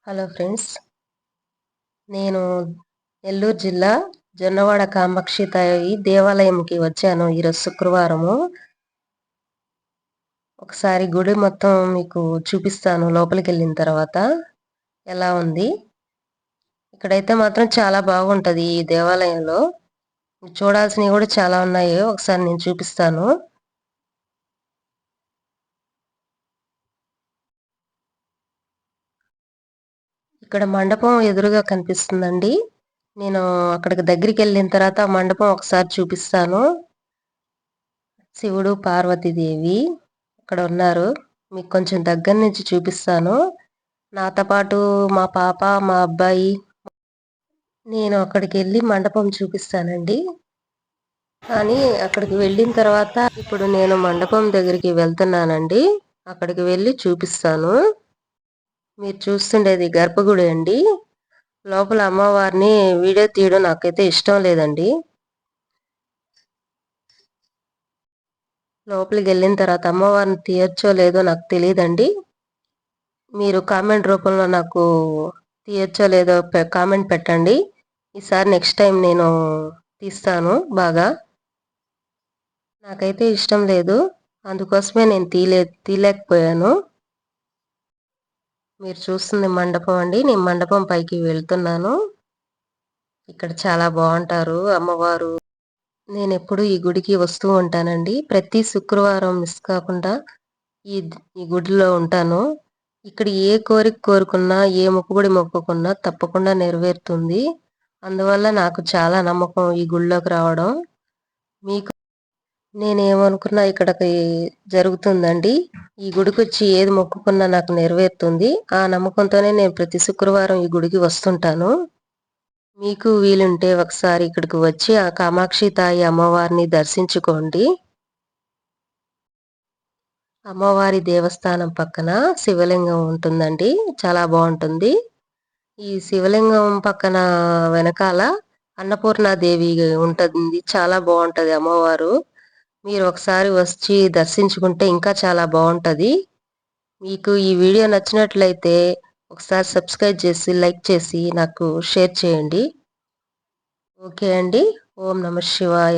Hello friends, నేను నెల్లూరు జిల్లా జొన్నవాడ కామాక్షి తాయి దేవాలయంకి వచ్చాను ఈరోజు శుక్రవారము. ఒకసారి గుడి మొత్తం మీకు చూపిస్తాను లోపలికి వెళ్ళిన తర్వాత ఎలా ఉంది. ఇక్కడైతే మాత్రం చాలా బాగుంటది. ఈ దేవాలయంలో చూడాల్సినవి కూడా చాలా ఉన్నాయి. ఒకసారి నేను చూపిస్తాను. ఇక్కడ మండపం ఎదురుగా కనిపిస్తుందండి. నేను అక్కడికి దగ్గరికి వెళ్ళిన తర్వాత మండపం ఒకసారి చూపిస్తాను. శివుడు పార్వతీదేవి అక్కడ ఉన్నారు. మీకు కొంచెం దగ్గర నుంచి చూపిస్తాను. నాతో పాటు మా పాప, మా అబ్బాయి, నేను అక్కడికి వెళ్ళి మండపం చూపిస్తానండి. కానీ అక్కడికి వెళ్ళిన తర్వాత ఇప్పుడు నేను మండపం దగ్గరికి వెళ్తున్నానండి. అక్కడికి వెళ్ళి చూపిస్తాను. మీరు చూస్తుండేది గర్భగుడి అండి. లోపల అమ్మవారిని వీడియో తీయడం నాకైతే ఇష్టం లేదండి. లోపలికి వెళ్ళిన తర్వాత అమ్మవారిని తీయచ్చో లేదో నాకు తెలియదండి. మీరు కామెంట్ రూపంలో నాకు తీయచ్చో లేదో కామెంట్ పెట్టండి. ఈసారి నెక్స్ట్ టైం నేను తీస్తాను. బాగా నాకైతే ఇష్టం లేదు, అందుకోసమే నేను తీయలేకపోయాను. మీరు చూస్తుంది మండపం అండి. నేను మండపం పైకి వెళ్తున్నాను. ఇక్కడ చాలా బాగుంటారు అమ్మవారు. నేను ఎప్పుడు ఈ గుడికి వస్తూ ఉంటానండి. ప్రతి శుక్రవారం మిస్ కాకుండా ఈ ఈ గుడిలో ఉంటాను. ఇక్కడ ఏ కోరిక కోరుకున్నా, ఏ మొక్కుబడి మొక్కుకున్నా తప్పకుండా నెరవేరుతుంది. అందువల్ల నాకు చాలా నమ్మకం ఈ గుడిలోకి రావడం. మీకు నేనేమనుకున్నా ఇక్కడికి జరుగుతుందండి. ఈ గుడికి వచ్చి ఏది మొక్కుకున్నా నాకు నెరవేరుతుంది. ఆ నమ్మకంతోనే నేను ప్రతి శుక్రవారం ఈ గుడికి వస్తుంటాను. మీకు వీలుంటే ఒకసారి ఇక్కడికి వచ్చి ఆ కామాక్షి తాయి అమ్మవారిని దర్శించుకోండి. అమ్మవారి దేవస్థానం పక్కన శివలింగం ఉంటుందండి. చాలా బాగుంటుంది. ఈ శివలింగం పక్కన వెనకాల అన్నపూర్ణాదేవి ఉంటుంది. చాలా బాగుంటది అమ్మవారు. మీరు ఒకసారి వచ్చి దర్శించుకుంటే ఇంకా చాలా బాగుంటది. మీకు ఈ వీడియో నచ్చినట్లయితే ఒకసారి సబ్స్క్రైబ్ చేసి లైక్ చేసి నాకు షేర్ చేయండి. ఓకే అండి. ఓం నమః శివాయ.